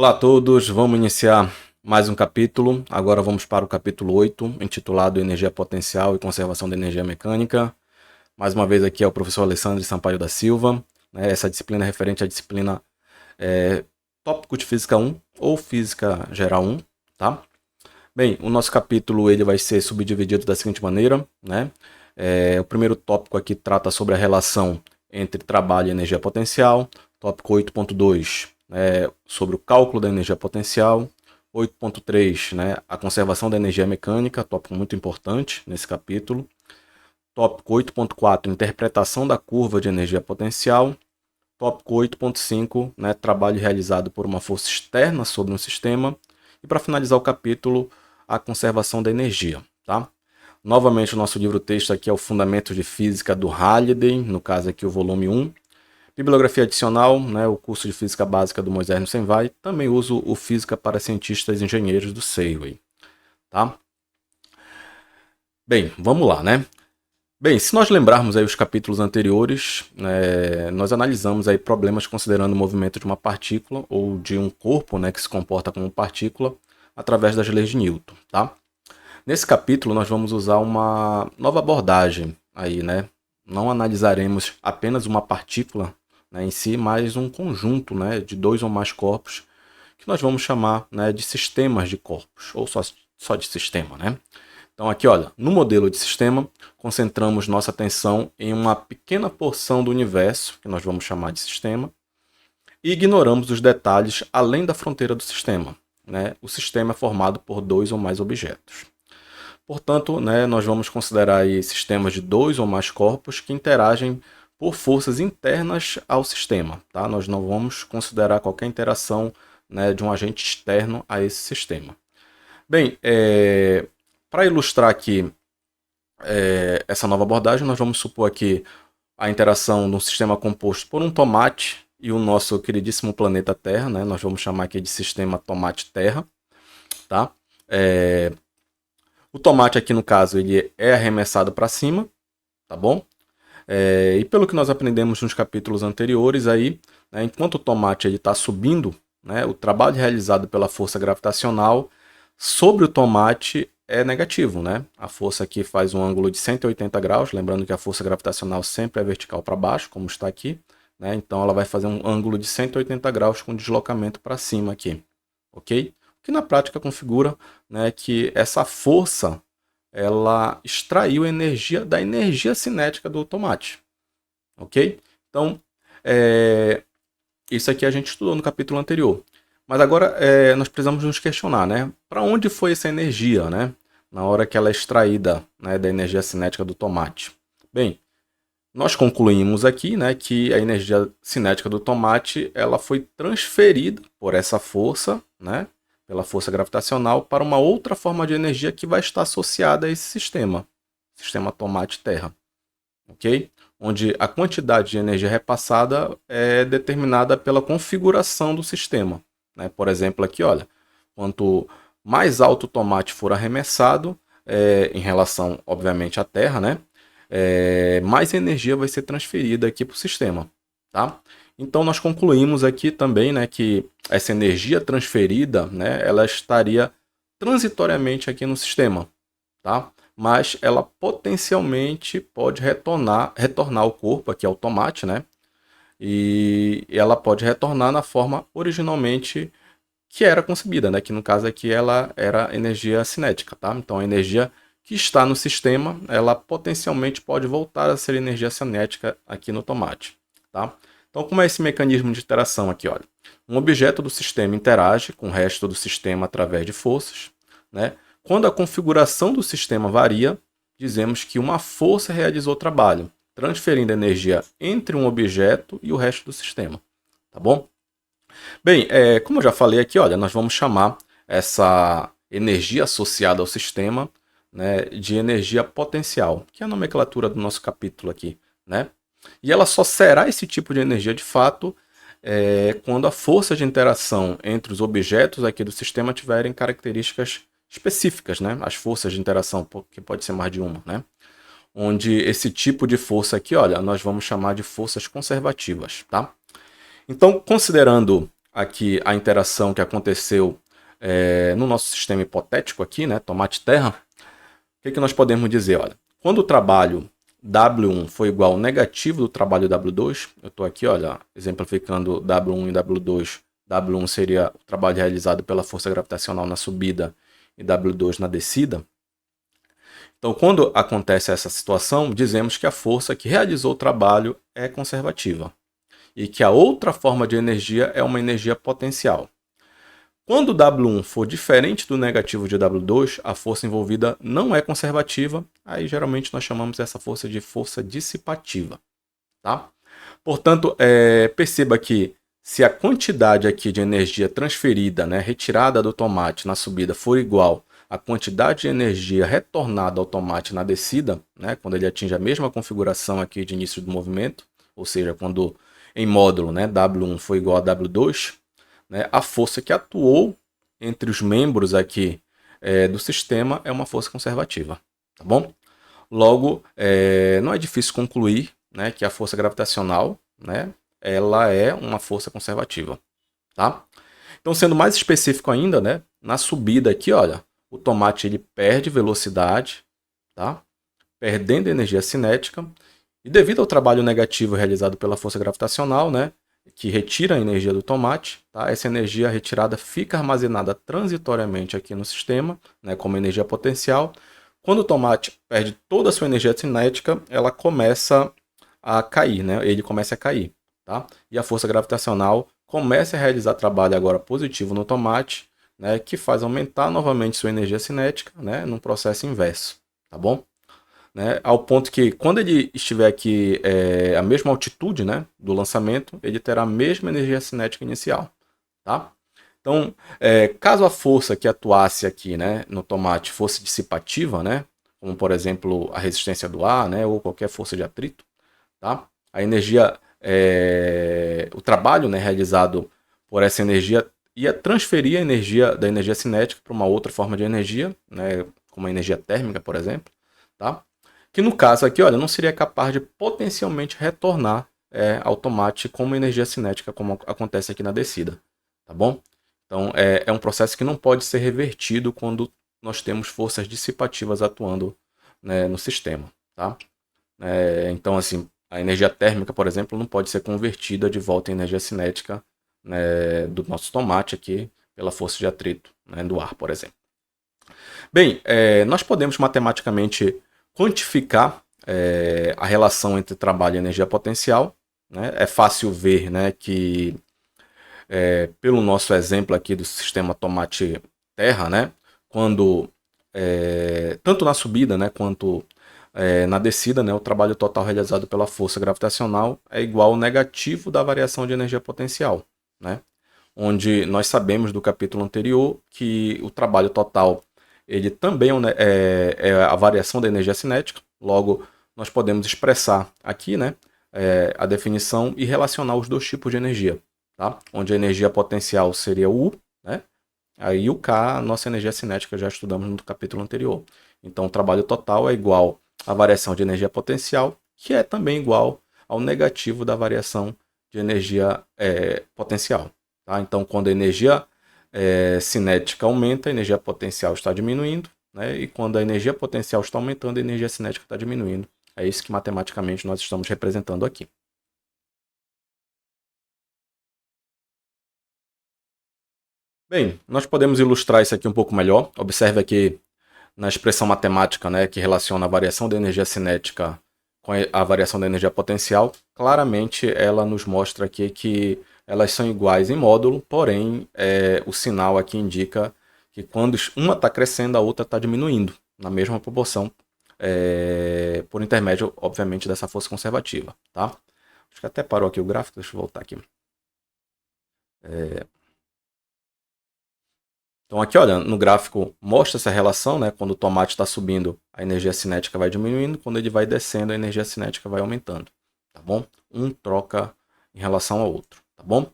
Olá a todos, vamos iniciar mais um capítulo. Agora vamos para o capítulo 8, intitulado Energia Potencial e Conservação da Energia Mecânica. Mais uma vez aqui é o professor Alessandro Sampaio da Silva. Essa disciplina é referente à disciplina Tópico de Física 1 ou Física Geral 1, tá? Bem, o nosso capítulo ele vai ser subdividido da seguinte maneira, né? O primeiro tópico aqui trata sobre a relação entre trabalho e energia potencial. Tópico 8.2, sobre o cálculo da energia potencial. 8.3, a conservação da energia mecânica, tópico muito importante nesse capítulo. Tópico 8.4, interpretação da curva de energia potencial. Tópico 8.5, trabalho realizado por uma força externa sobre um sistema. E para finalizar o capítulo, a conservação da energia, tá? Novamente, o nosso livro-texto aqui é o Fundamentos de Física do Halliday, no caso aqui o volume 1. Bibliografia adicional, o curso de Física Básica do Moisés Nusenvai. Também uso o Física para Cientistas e Engenheiros do Seaway, tá? Bem, vamos lá, Bem, se nós lembrarmos aí os capítulos anteriores, nós analisamos aí problemas considerando o movimento de uma partícula ou de um corpo, que se comporta como partícula através das leis de Newton, tá? Nesse capítulo nós vamos usar uma nova abordagem aí, Não analisaremos apenas uma partícula em si, mas um conjunto de dois ou mais corpos que nós vamos chamar de sistemas de corpos, ou só de sistema, Então aqui, olha, no modelo de sistema, concentramos nossa atenção em uma pequena porção do universo, que nós vamos chamar de sistema, e ignoramos os detalhes além da fronteira do sistema. O sistema é formado por dois ou mais objetos. Portanto, nós vamos considerar aí sistemas de dois ou mais corpos que interagem por forças internas ao sistema, tá? Nós não vamos considerar qualquer interação de um agente externo a esse sistema. Bem, para ilustrar aqui essa nova abordagem, nós vamos supor aqui a interação de um sistema composto por um tomate e o nosso queridíssimo planeta Terra, Nós vamos chamar aqui de sistema tomate-terra, tá? O tomate aqui, no caso, ele é arremessado para cima, tá bom? E pelo que nós aprendemos nos capítulos anteriores, aí, enquanto o tomate está subindo, o trabalho realizado pela força gravitacional sobre o tomate é negativo, A força aqui faz um ângulo de 180 graus, lembrando que a força gravitacional sempre é vertical para baixo, como está aqui, Então ela vai fazer um ângulo de 180 graus com deslocamento para cima aqui, ok? Que na prática configura que essa força ela extraiu energia da energia cinética do tomate, ok? Então, isso aqui a gente estudou no capítulo anterior. Mas agora nós precisamos nos questionar, para onde foi essa energia, na hora que ela é extraída da energia cinética do tomate? Bem, nós concluímos aqui que a energia cinética do tomate ela foi transferida por essa força, pela força gravitacional, para uma outra forma de energia que vai estar associada a esse sistema tomate-terra, ok? Onde a quantidade de energia repassada é determinada pela configuração do sistema. Por exemplo, aqui, olha, quanto mais alto o tomate for arremessado, em relação, obviamente, à Terra, mais energia vai ser transferida aqui para o sistema, tá? Então, nós concluímos aqui também que essa energia transferida, ela estaria transitoriamente aqui no sistema, tá? Mas ela potencialmente pode retornar ao corpo, aqui ao tomate, E ela pode retornar na forma originalmente que era concebida, que no caso aqui ela era energia cinética, tá? Então, a energia que está no sistema, ela potencialmente pode voltar a ser energia cinética aqui no tomate, tá? Então, como é esse mecanismo de interação aqui? Olha, um objeto do sistema interage com o resto do sistema através de forças. Quando a configuração do sistema varia, dizemos que uma força realizou o trabalho, transferindo energia entre um objeto e o resto do sistema. Tá bom? Bem, como eu já falei aqui, olha, nós vamos chamar essa energia associada ao sistema de energia potencial, que é a nomenclatura do nosso capítulo aqui, E ela só será esse tipo de energia de fato quando a força de interação entre os objetos aqui do sistema tiverem características específicas, As forças de interação, que pode ser mais de uma, Onde esse tipo de força aqui, olha, nós vamos chamar de forças conservativas, tá? Então, considerando aqui a interação que aconteceu no nosso sistema hipotético aqui, né, tomate-terra, o que nós podemos dizer? Olha, quando o trabalho W1 for igual ao negativo do trabalho W2, eu estou aqui, olha, exemplificando W1 e W2. W1 seria o trabalho realizado pela força gravitacional na subida e W2 na descida. Então, quando acontece essa situação, dizemos que a força que realizou o trabalho é conservativa e que a outra forma de energia é uma energia potencial. Quando W1 for diferente do negativo de W2, a força envolvida não é conservativa, aí geralmente nós chamamos essa força de força dissipativa. Tá? Portanto, perceba que se a quantidade aqui de energia transferida, né, retirada do tomate na subida for igual à quantidade de energia retornada ao tomate na descida, né, quando ele atinge a mesma configuração aqui de início do movimento, ou seja, quando em módulo, né, W1 for igual a W2, né, a força que atuou entre os membros aqui do sistema é uma força conservativa. Tá bom? Logo, não é difícil concluir, né, que a força gravitacional, né, ela é uma força conservativa. Tá? Então, sendo mais específico ainda, né, na subida aqui, olha, o tomate ele perde velocidade, tá? Perdendo energia cinética, e devido ao trabalho negativo realizado pela força gravitacional, né, que retira a energia do tomate, tá? Essa energia retirada fica armazenada transitoriamente aqui no sistema, né, como energia potencial. Quando o tomate perde toda a sua energia cinética, ela começa a cair, né? Ele começa a cair, tá? E a força gravitacional começa a realizar trabalho agora positivo no tomate, né, que faz aumentar novamente sua energia cinética, né, num processo inverso, tá bom? Né, ao ponto que quando ele estiver aqui a mesma altitude, né, do lançamento, ele terá a mesma energia cinética inicial, tá? Então, caso a força que atuasse aqui, né, no tomate fosse dissipativa, né, como por exemplo a resistência do ar, né, ou qualquer força de atrito, tá? A energia, o trabalho, né, realizado por essa energia ia transferir a energia da energia cinética para uma outra forma de energia, né, como a energia térmica, por exemplo, tá? Que no caso aqui, olha, não seria capaz de potencialmente retornar ao tomate como energia cinética, como acontece aqui na descida, tá bom? Então, é um processo que não pode ser revertido quando nós temos forças dissipativas atuando, né, no sistema, tá? Então, assim, a energia térmica, por exemplo, não pode ser convertida de volta em energia cinética, né, do nosso tomate aqui pela força de atrito, né, do ar, por exemplo. Bem, nós podemos matematicamente quantificar a relação entre trabalho e energia potencial. Né? É fácil ver, né, que, pelo nosso exemplo aqui do sistema tomate-terra, né, quando tanto na subida, né, quanto na descida, né, o trabalho total realizado pela força gravitacional é igual ao negativo da variação de energia potencial. Né? Onde nós sabemos do capítulo anterior que o trabalho total ele também é a variação da energia cinética. Logo, nós podemos expressar aqui, né, a definição e relacionar os dois tipos de energia. Tá? Onde a energia potencial seria o U, né? Aí o K, a nossa energia cinética, já estudamos no capítulo anterior. Então, o trabalho total é igual à variação de energia potencial, que é também igual ao negativo da variação de energia potencial. Tá? Então, quando a energia cinética aumenta, a energia potencial está diminuindo, né? E quando a energia potencial está aumentando, a energia cinética está diminuindo. É isso que matematicamente nós estamos representando aqui. Bem, nós podemos ilustrar isso aqui um pouco melhor. Observe aqui na expressão matemática, né, que relaciona a variação da energia cinética com a variação da energia potencial. Claramente ela nos mostra aqui que elas são iguais em módulo, porém o sinal aqui indica que quando uma está crescendo, a outra está diminuindo, na mesma proporção, por intermédio, obviamente, dessa força conservativa. Tá? Acho que até parou aqui o gráfico, deixa eu voltar aqui. Então aqui, olha, no gráfico mostra essa relação, né? Quando o tomate está subindo, a energia cinética vai diminuindo, quando ele vai descendo, a energia cinética vai aumentando, tá bom? Um troca em relação ao outro, tá bom?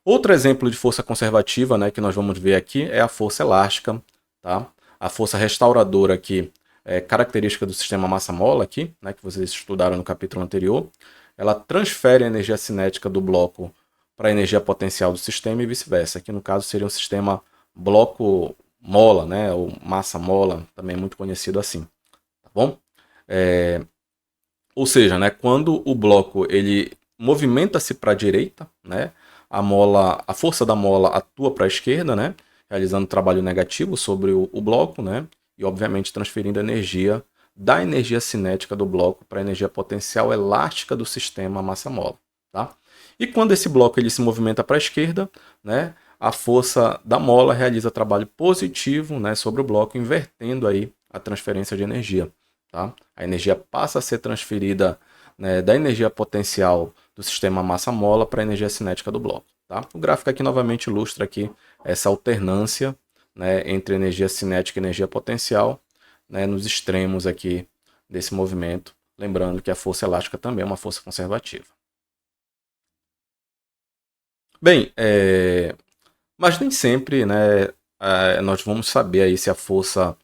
Outro exemplo de força conservativa, né, que nós vamos ver aqui é a força elástica, tá? A força restauradora aqui é característica do sistema massa-mola aqui, né, que vocês estudaram no capítulo anterior. Ela transfere a energia cinética do bloco para a energia potencial do sistema e vice-versa. Aqui no caso seria um sistema bloco-mola, né, ou massa-mola, também muito conhecido assim, tá bom? Ou seja, né, quando o bloco ele movimenta-se para a direita, né, a força da mola atua para a esquerda, né, realizando trabalho negativo sobre o bloco, né, e obviamente transferindo energia da energia cinética do bloco para a energia potencial elástica do sistema massa-mola, tá? E quando esse bloco ele se movimenta para a esquerda, né, a força da mola realiza trabalho positivo, né, sobre o bloco, invertendo aí a transferência de energia. Tá? A energia passa a ser transferida, né, da energia potencial do sistema massa-mola para a energia cinética do bloco. Tá? O gráfico aqui novamente ilustra aqui essa alternância, né, entre energia cinética e energia potencial, né, nos extremos aqui desse movimento. Lembrando que a força elástica também é uma força conservativa. Bem, mas nem sempre, né, nós vamos saber aí se a força,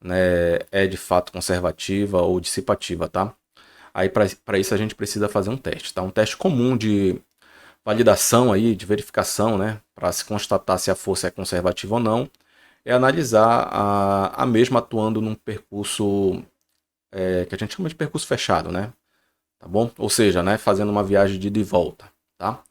né, é de fato conservativa ou dissipativa, tá? Aí para isso a gente precisa fazer um teste, tá? Um teste comum de validação aí, de verificação, né, para se constatar se a força é conservativa ou não, é analisar a mesma atuando num percurso que a gente chama de percurso fechado, né? Tá bom? Ou seja, né, fazendo uma viagem de ida e volta, tá?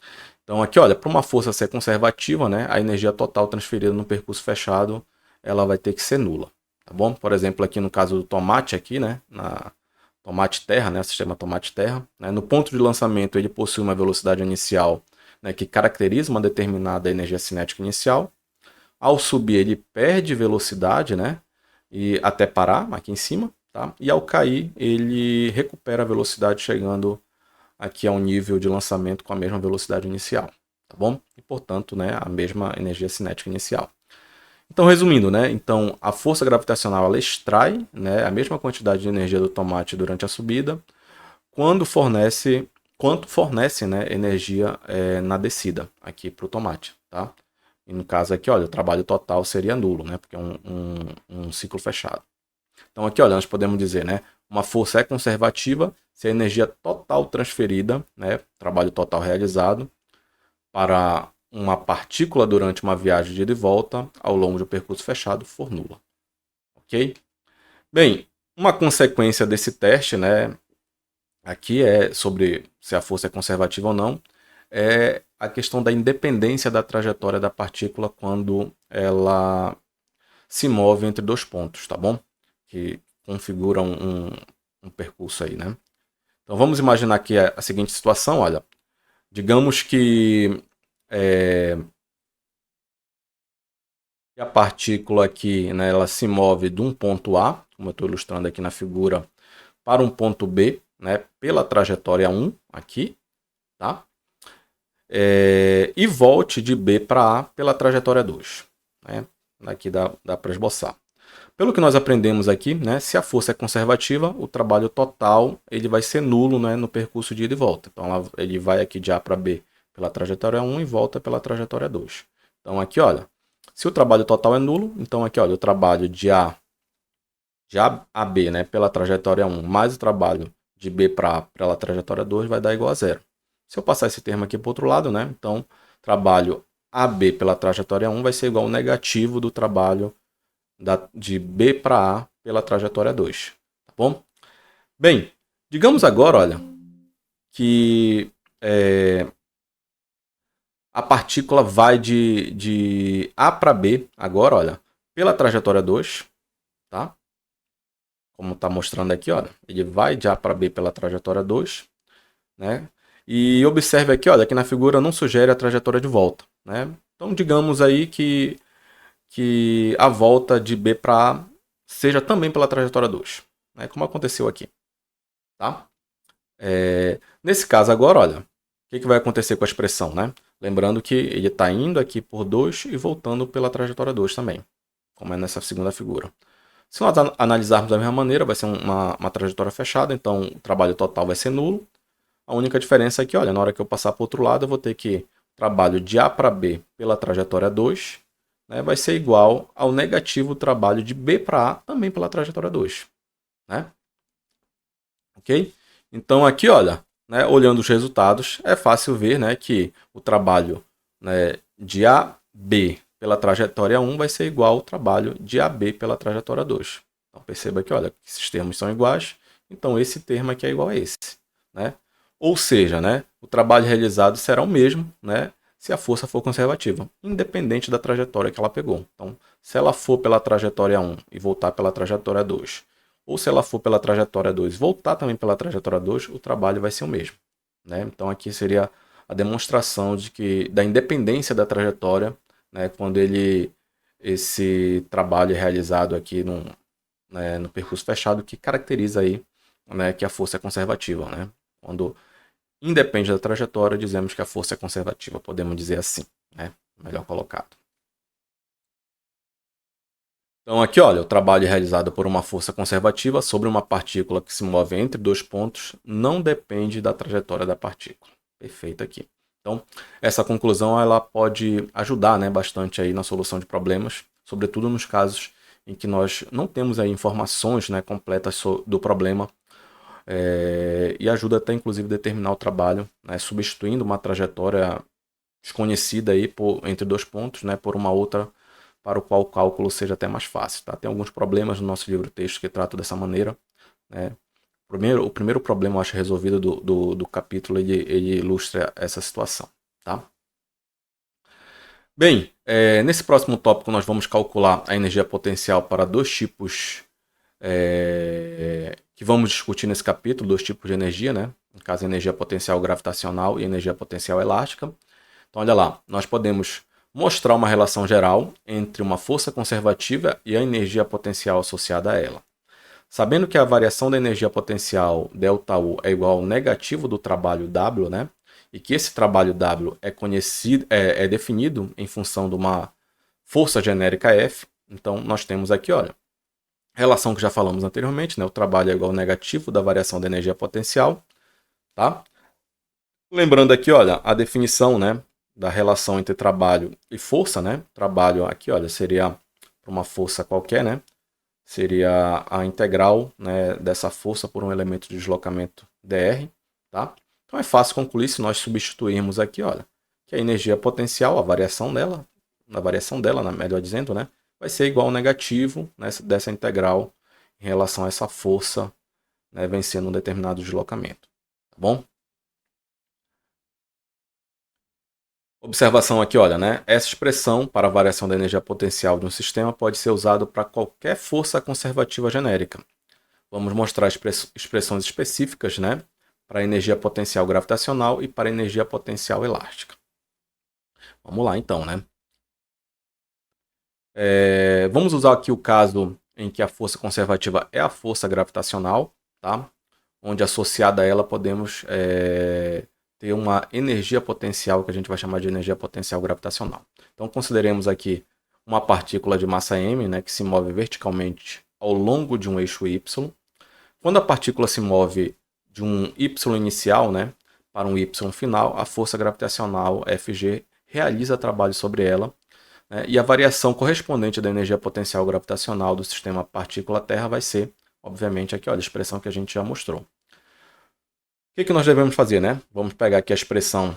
Então aqui, olha, para uma força ser conservativa, né, a energia total transferida no percurso fechado, ela vai ter que ser nula, tá bom? Por exemplo, aqui no caso do tomate aqui, né, na tomate terra, né, sistema tomate terra, né, no ponto de lançamento ele possui uma velocidade inicial, né, que caracteriza uma determinada energia cinética inicial. Ao subir ele perde velocidade, né, e até parar aqui em cima, tá? E ao cair ele recupera a velocidade chegando aqui a um nível de lançamento com a mesma velocidade inicial, tá bom? E portanto, né, a mesma energia cinética inicial. Então, resumindo, né, então a força gravitacional ela extrai, né, a mesma quantidade de energia do tomate durante a subida, quanto fornece, né, energia na descida aqui para o tomate, tá? E no caso aqui, olha, o trabalho total seria nulo, né, porque é um ciclo fechado. Então aqui, olha, nós podemos dizer, né, uma força é conservativa se a energia total transferida, né, trabalho total realizado, para uma partícula durante uma viagem de ida e volta ao longo de um percurso fechado for nula. Ok? Bem, uma consequência desse teste, né, aqui é sobre se a força é conservativa ou não, é a questão da independência da trajetória da partícula quando ela se move entre dois pontos, tá bom? Que configuram um percurso aí, né? Então vamos imaginar aqui a seguinte situação, olha. Digamos que a partícula aqui, né, ela se move de um ponto A, como eu estou ilustrando aqui na figura, para um ponto B, né, pela trajetória 1 aqui, tá? E volte de B para A pela trajetória 2. Né? Aqui dá para esboçar. Pelo que nós aprendemos aqui, né, se a força é conservativa, o trabalho total ele vai ser nulo, né, no percurso de ida e volta. Então ele vai aqui de A para B pela trajetória 1 e volta pela trajetória 2. Então aqui, olha, se o trabalho total é nulo, então aqui, olha, o trabalho de A a B, né, pela trajetória 1, mais o trabalho de B para A pela trajetória 2 vai dar igual a zero. Se eu passar esse termo aqui para o outro lado, né, então trabalho AB pela trajetória 1 vai ser igual ao negativo do trabalho de B para A pela trajetória 2, tá bom? Bem, digamos agora, olha, que a partícula vai de A para B, agora, olha, pela trajetória 2, tá? Como está mostrando aqui, olha, ele vai de A para B pela trajetória 2, né? E observe aqui, olha, que na figura não sugere a trajetória de volta, né? Então, digamos aí que a volta de B para A seja também pela trajetória 2, né? Como aconteceu aqui, tá? Nesse caso agora, olha, o que vai acontecer com a expressão, né? Lembrando que ele está indo aqui por 2 e voltando pela trajetória 2 também, como é nessa segunda figura. Se nós analisarmos da mesma maneira, vai ser uma trajetória fechada, então o trabalho total vai ser nulo. A única diferença é que, olha, na hora que eu passar para o outro lado, eu vou ter que o trabalho de A para B pela trajetória 2, né, vai ser igual ao negativo trabalho de B para A também pela trajetória 2. Né? Ok? Então aqui, olha, né, olhando os resultados, é fácil ver, né, que o trabalho, né, de AB pela trajetória 1 vai ser igual ao trabalho de AB pela trajetória 2. Então perceba que, olha, que esses termos são iguais, então esse termo aqui é igual a esse, né? Ou seja, né, o trabalho realizado será o mesmo, né, se a força for conservativa, independente da trajetória que ela pegou. Então, se ela for pela trajetória 1 e voltar pela trajetória 2, ou se ela for pela trajetória 2 e voltar também pela trajetória 2, o trabalho vai ser o mesmo, né? Então aqui seria a demonstração de que da independência da trajetória, né, quando esse trabalho é realizado aqui né, no percurso fechado, que caracteriza aí, né, que a força é conservativa, né? Quando independe da trajetória, dizemos que a força é conservativa, podemos dizer assim, né? Melhor colocado. Então aqui, olha, o trabalho realizado por uma força conservativa sobre uma partícula que se move entre dois pontos não depende da trajetória da partícula. Perfeito aqui. Então, essa conclusão ela pode ajudar, né, bastante aí na solução de problemas, sobretudo nos casos em que nós não temos aí informações, né, completas do problema, e ajuda até inclusive a determinar o trabalho, né, substituindo uma trajetória desconhecida aí entre dois pontos, né, por uma outra para o qual o cálculo seja até mais fácil. Tá? Tem alguns problemas no nosso livro-texto que tratam dessa maneira. Né? O primeiro problema, eu acho, resolvido do capítulo, ele ilustra essa situação. Tá? Bem, nesse próximo tópico nós vamos calcular a energia potencial para dois tipos que vamos discutir nesse capítulo, dois tipos de energia, né? No caso, energia potencial gravitacional e energia potencial elástica. Então, olha lá, nós podemos mostrar uma relação geral entre uma força conservativa e a energia potencial associada a ela. Sabendo que a variação da energia potencial ΔU é igual ao negativo do trabalho W, né? E que esse trabalho W é definido em função de uma força genérica F. Então, nós temos aqui, olha, relação que já falamos anteriormente, né? O trabalho é igual ao negativo da variação da energia potencial, tá? Lembrando aqui, olha, a definição, né, da relação entre trabalho e força, né? Trabalho aqui, olha, seria uma força qualquer, né? Seria a integral, né, dessa força por um elemento de deslocamento dr, tá? Então é fácil concluir se nós substituirmos aqui, olha, que a energia potencial, a variação dela, né, melhor dizendo, né, vai ser igual ao negativo, né, dessa integral em relação a essa força, né, vencendo um determinado deslocamento, tá bom? Observação aqui, olha, né? Essa expressão para a variação da energia potencial de um sistema pode ser usada para qualquer força conservativa genérica. Vamos mostrar expressões específicas, né? Para a energia potencial gravitacional e para a energia potencial elástica. Vamos lá, então, né? Vamos usar aqui o caso em que a força conservativa é a força gravitacional, tá? Onde associada a ela podemos ter uma energia potencial que a gente vai chamar de energia potencial gravitacional. Então consideremos aqui uma partícula de massa m, né, que se move verticalmente ao longo de um eixo y. Quando a partícula se move de um y inicial, né, para um y final, a força gravitacional Fg realiza trabalho sobre ela, né, e a variação correspondente da energia potencial gravitacional do sistema partícula-terra vai ser, obviamente, aqui, olha, a expressão que a gente já mostrou. O que nós devemos fazer, né? Vamos pegar aqui a expressão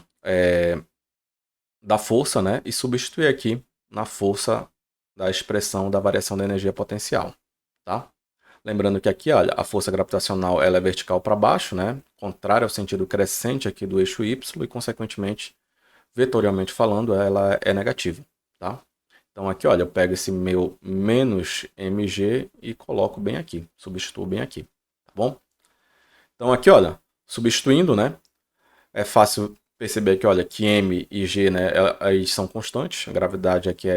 da força, né? E substituir aqui na força da expressão da variação da energia potencial, tá? Lembrando que aqui, olha, a força gravitacional ela é vertical para baixo, né? Contrária ao sentido crescente aqui do eixo y e, consequentemente, vetorialmente falando, ela é negativa, tá? Então aqui, olha, eu pego esse meu menos mg e coloco bem aqui, substituo bem aqui, tá bom? Então aqui, olha, substituindo, né? É fácil perceber que, olha, que m e g, né, aí são constantes. A gravidade aqui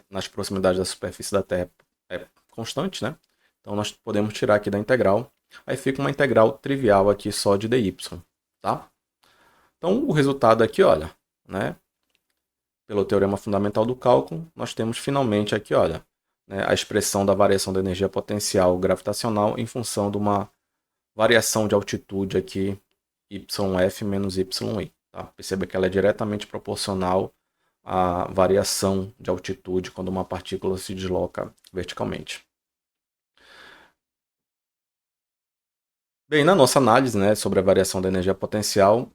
nas proximidades da superfície da Terra é constante, né? Então nós podemos tirar aqui da integral. Aí fica uma integral trivial aqui só de dy, tá? Então o resultado aqui, olha, né? Pelo teorema fundamental do cálculo, nós temos finalmente aqui, olha, né, a expressão da variação da energia potencial gravitacional em função de uma variação de altitude aqui, YF menos YI. Tá? Perceba que ela é diretamente proporcional à variação de altitude quando uma partícula se desloca verticalmente. Bem, na nossa análise, né, sobre a variação da energia potencial,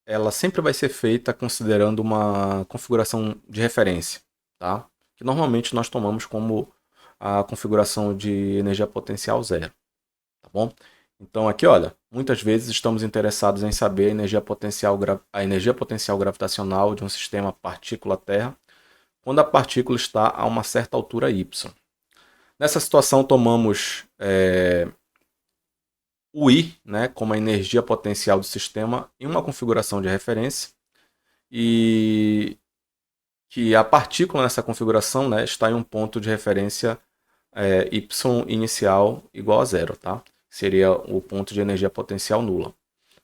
ela sempre vai ser feita considerando uma configuração de referência, tá? Que normalmente nós tomamos como a configuração de energia potencial zero, tá bom? Então aqui, olha, muitas vezes estamos interessados em saber a energia potencial gravitacional de um sistema partícula-terra quando a partícula está a uma certa altura y. Nessa situação, tomamos o I, né, como a energia potencial do sistema em uma configuração de referência e que a partícula nessa configuração, né, está em um ponto de referência y inicial igual a zero, tá? Seria o ponto de energia potencial nula.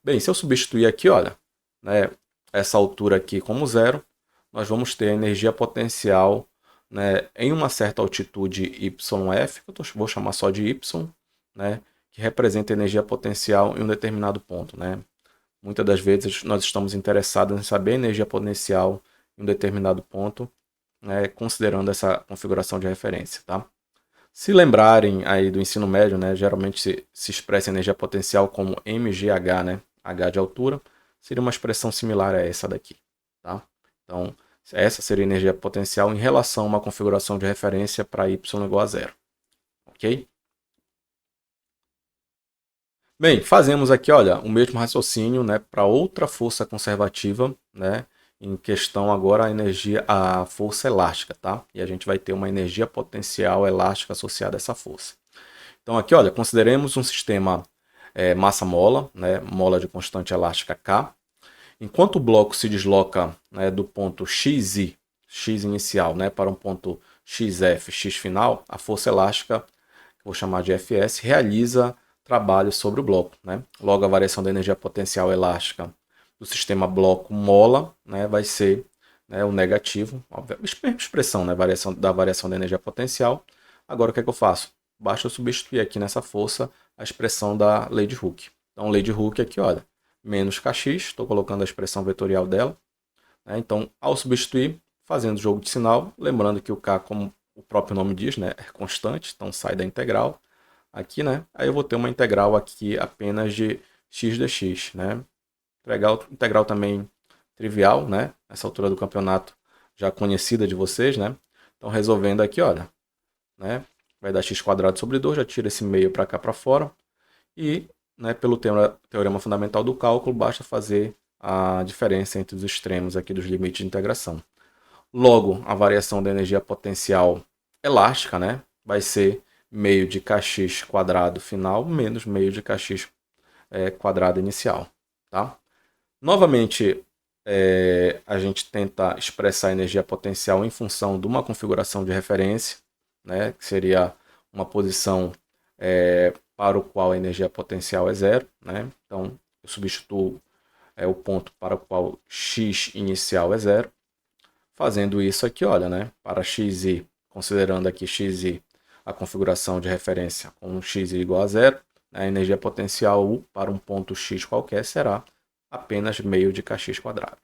Bem, se eu substituir aqui, olha, né, essa altura aqui como zero, nós vamos ter a energia potencial, né, em uma certa altitude YF, que eu vou chamar só de Y, né, que representa a energia potencial em um determinado ponto, né? Muitas das vezes nós estamos interessados em saber a energia potencial em um determinado ponto, né, considerando essa configuração de referência, tá? Se lembrarem aí do ensino médio, né, geralmente se expressa a energia potencial como mgh, né, h de altura, seria uma expressão similar a essa daqui, tá? Então, essa seria a energia potencial em relação a uma configuração de referência para y igual a zero, ok? Bem, fazemos aqui, olha, o mesmo raciocínio, né, para outra força conservativa, né, em questão agora a força elástica, tá? E a gente vai ter uma energia potencial elástica associada a essa força. Então aqui, olha, consideremos um sistema massa-mola, né, mola de constante elástica K. Enquanto o bloco se desloca, né, do ponto xi, x inicial, né, para um ponto xf, x final, a força elástica, que vou chamar de Fs, realiza trabalho sobre o bloco, né? Logo, a variação da energia potencial elástica do sistema bloco mola, né, vai ser, né, o negativo, expressão, né, variação da energia potencial. Agora, o que é que eu faço? Basta eu substituir aqui nessa força a expressão da lei de Hooke. Então, lei de Hooke aqui, olha, menos kx, estou colocando a expressão vetorial dela, né? Então, ao substituir, fazendo jogo de sinal, lembrando que o k, como o próprio nome diz, né, é constante, então sai da integral aqui, né? Aí eu vou ter uma integral aqui apenas de x dx, né? Integral também trivial, né? Essa altura do campeonato já conhecida de vocês, né? Então resolvendo aqui, olha, né? Vai dar x² sobre 2, já tira esse meio para cá para fora. E, né, pelo teorema fundamental do cálculo, basta fazer a diferença entre os extremos aqui dos limites de integração. Logo, a variação da energia potencial elástica, né, vai ser meio de kx² final menos meio de kx quadrado inicial, tá? Novamente, a gente tenta expressar a energia potencial em função de uma configuração de referência, né, que seria uma posição para o qual a energia potencial é zero, né? Então, eu substituo o ponto para o qual x inicial é zero. Fazendo isso aqui, olha, né, para xi, considerando aqui xi a configuração de referência com xi igual a zero, a energia potencial U para um ponto x qualquer será apenas meio de kx², tá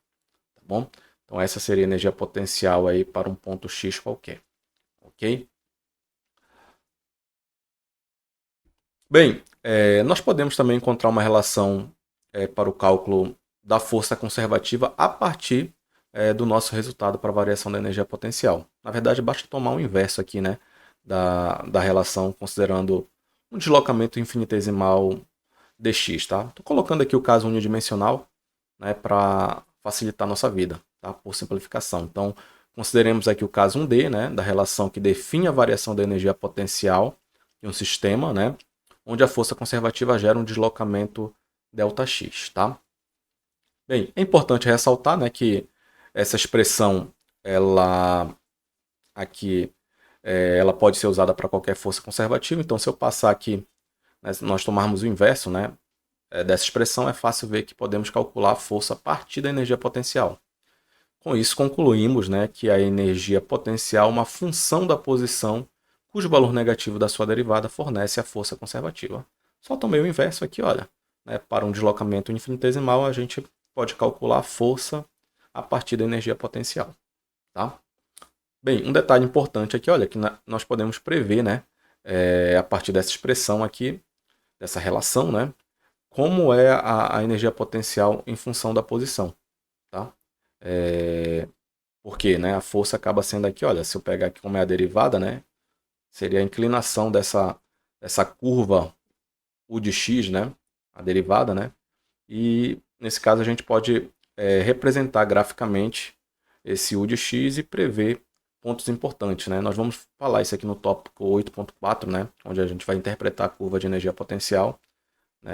bom? Então essa seria a energia potencial aí para um ponto x qualquer, ok? Bem, nós podemos também encontrar uma relação para o cálculo da força conservativa a partir do nosso resultado para a variação da energia potencial. Na verdade, basta tomar o inverso aqui, né, da relação, considerando um deslocamento infinitesimal dx, tá? Estou colocando aqui o caso unidimensional, né, para facilitar a nossa vida, tá? Por simplificação. Então, consideremos aqui o caso 1D, né, da relação que define a variação da energia potencial de um sistema, né, onde a força conservativa gera um deslocamento ΔX, tá? Bem, é importante ressaltar, né, que essa expressão, ela aqui, ela pode ser usada para qualquer força conservativa. Então, se eu passar aqui, né, se nós tomarmos o inverso, né, dessa expressão, é fácil ver que podemos calcular a força a partir da energia potencial. Com isso, concluímos, né, que a energia potencial é uma função da posição cujo valor negativo da sua derivada fornece a força conservativa. Só tomei o inverso aqui, olha. Né, para um deslocamento infinitesimal, a gente pode calcular a força a partir da energia potencial. Tá? Bem, um detalhe importante aqui, olha, que nós podemos prever, né, a partir dessa expressão aqui, dessa relação, né? Como é a energia potencial em função da posição, tá? Porque, né, a força acaba sendo aqui, olha, se eu pegar aqui como é a derivada, né? Seria a inclinação dessa curva U de x, né? A derivada, né? E nesse caso a gente pode representar graficamente esse U de x e prever pontos importantes, né? Nós vamos falar isso aqui no tópico 8.4, né? Onde a gente vai interpretar a curva de energia potencial, né?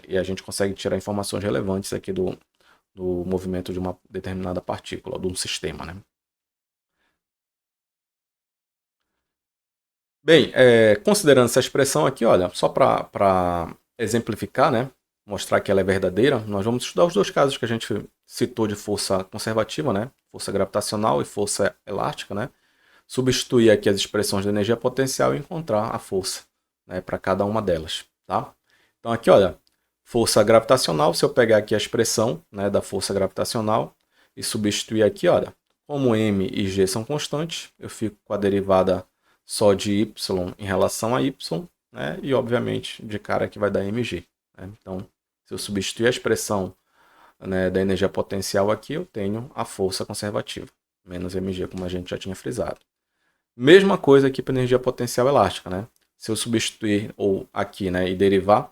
E a gente consegue tirar informações relevantes aqui do movimento de uma determinada partícula, de um sistema, né? Bem, considerando essa expressão aqui, olha, só para exemplificar, né? Mostrar que ela é verdadeira, nós vamos estudar os dois casos que a gente citou de força conservativa, né? Força gravitacional e força elástica, né? Substituir aqui as expressões de energia potencial e encontrar a força, né, para cada uma delas, tá? Então aqui, olha, força gravitacional, se eu pegar aqui a expressão, né, da força gravitacional e substituir aqui, olha, como m e g são constantes, eu fico com a derivada só de y em relação a y, né, e obviamente de cara que vai dar mg, né? Então, se eu substituir a expressão, né, da energia potencial aqui, eu tenho a força conservativa, menos mg, como a gente já tinha frisado. Mesma coisa aqui para energia potencial elástica, né? Se eu substituir ou aqui, né, e derivar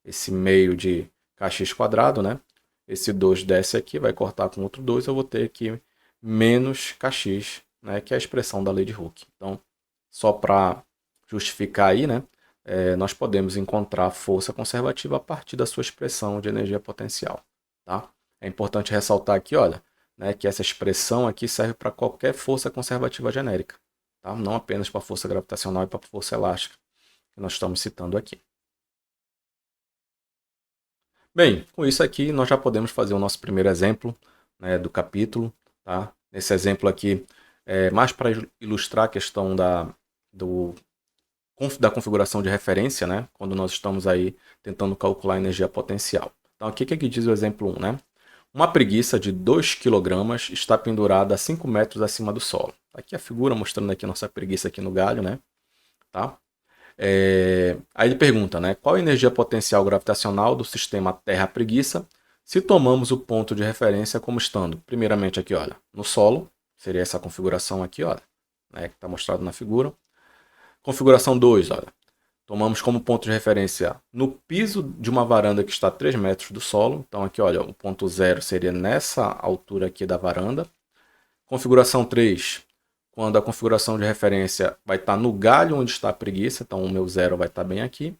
esse meio de kx quadrado, né? Esse 2 desce aqui, vai cortar com outro 2, eu vou ter aqui menos kx, né, que é a expressão da lei de Hooke. Então, só para justificar aí, né, nós podemos encontrar a força conservativa a partir da sua expressão de energia potencial, tá? É importante ressaltar aqui, olha, né, que essa expressão aqui serve para qualquer força conservativa genérica, tá? Não apenas para a força gravitacional e para a força elástica, que nós estamos citando aqui. Bem, com isso aqui nós já podemos fazer o nosso primeiro exemplo, né, do capítulo, tá? Esse exemplo aqui é mais para ilustrar a questão da configuração de referência, né? Quando nós estamos aí tentando calcular a energia potencial. Então aqui que diz o exemplo 1, né? Uma preguiça de 2 kg está pendurada a 5 metros acima do solo. Aqui a figura mostrando aqui a nossa preguiça aqui no galho, né? Tá? Aí ele pergunta, né? Qual a energia potencial gravitacional do sistema Terra-preguiça se tomamos o ponto de referência como estando, primeiramente aqui, olha, no solo, seria essa configuração aqui, olha, né, que está mostrado na figura. Configuração 2, olha, tomamos como ponto de referência no piso de uma varanda que está a 3 metros do solo. Então aqui, olha, o ponto 0 seria nessa altura aqui da varanda. Configuração 3, quando a configuração de referência vai estar no galho onde está a preguiça, então o meu 0 vai estar bem aqui.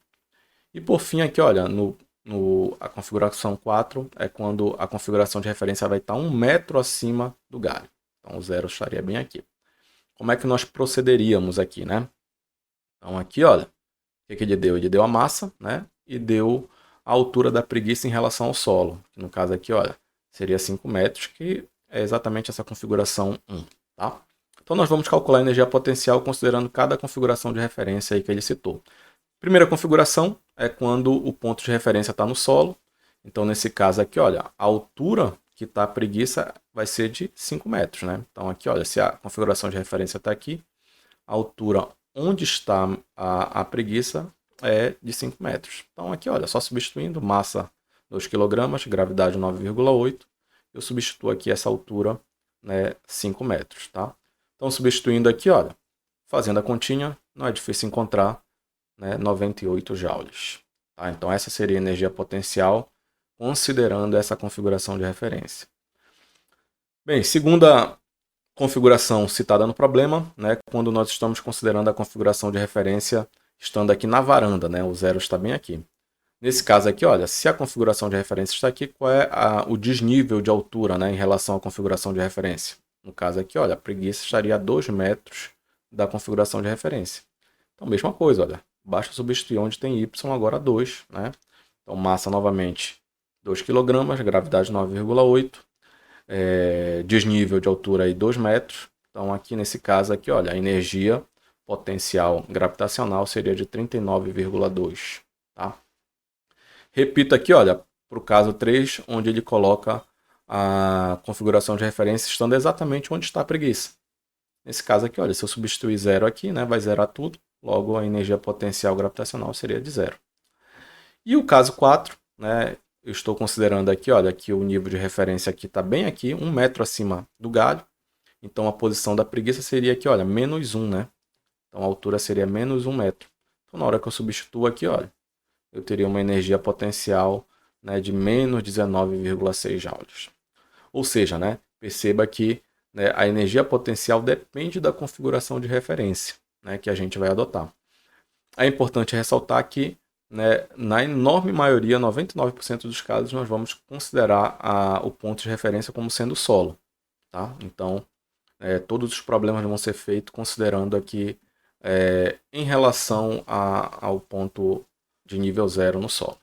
E por fim aqui, olha, a configuração 4 é quando a configuração de referência vai estar 1 metro acima do galho. Então o 0 estaria bem aqui. Como é que nós procederíamos aqui, né? Então aqui, olha, o que ele deu? Ele deu a massa, né? E deu a altura da preguiça em relação ao solo. Que no caso aqui, olha, seria 5 metros, que é exatamente essa configuração 1, tá? Então nós vamos calcular a energia potencial considerando cada configuração de referência aí que ele citou. Primeira configuração é quando o ponto de referência está no solo. Então nesse caso aqui, olha, a altura que está a preguiça vai ser de 5 metros, né? Então aqui, olha, se a configuração de referência está aqui, a altura onde está a preguiça é de 5 metros. Então aqui, olha, só substituindo, massa 2 kg, gravidade 9,8, eu substituo aqui essa altura, né, 5 metros, tá? Então substituindo aqui, olha, fazendo a continha, não é difícil encontrar, né, 98 joules. Tá? Então essa seria a energia potencial, considerando essa configuração de referência. Bem, segunda configuração citada no problema, né, quando nós estamos considerando a configuração de referência estando aqui na varanda, né, o 0 está bem aqui. Nesse caso aqui, olha, se a configuração de referência está aqui, qual é o desnível de altura, né, em relação à configuração de referência? No caso aqui, olha, a preguiça estaria a 2 metros da configuração de referência. Então, mesma coisa, olha, basta substituir onde tem y agora 2, né? Então, massa novamente 2 kg, gravidade 9,8, desnível de altura aí 2 metros. Então aqui nesse caso aqui, olha, a energia potencial gravitacional seria de 39,2, tá? Repito aqui, olha, para o caso 3, onde ele coloca a configuração de referência estando exatamente onde está a preguiça. Nesse caso aqui, olha, se eu substituir 0 aqui, né, vai zerar tudo, logo a energia potencial gravitacional seria de 0. E o caso 4, né, eu estou considerando aqui, olha, que o nível de referência aqui está bem aqui, 1 metro acima do galho. Então a posição da preguiça seria aqui, olha, -1, né? Então a altura seria -1 metro. Então na hora que eu substituo aqui, olha, eu teria uma energia potencial, né, de menos 19,6 joules. Ou seja, né, perceba que, né, a energia potencial depende da configuração de referência, né, que a gente vai adotar. É importante ressaltar que, né, na enorme maioria, 99% dos casos, nós vamos considerar o ponto de referência como sendo solo. Tá? Então, todos os problemas vão ser feitos considerando aqui em relação ao ponto de nível 0 no solo.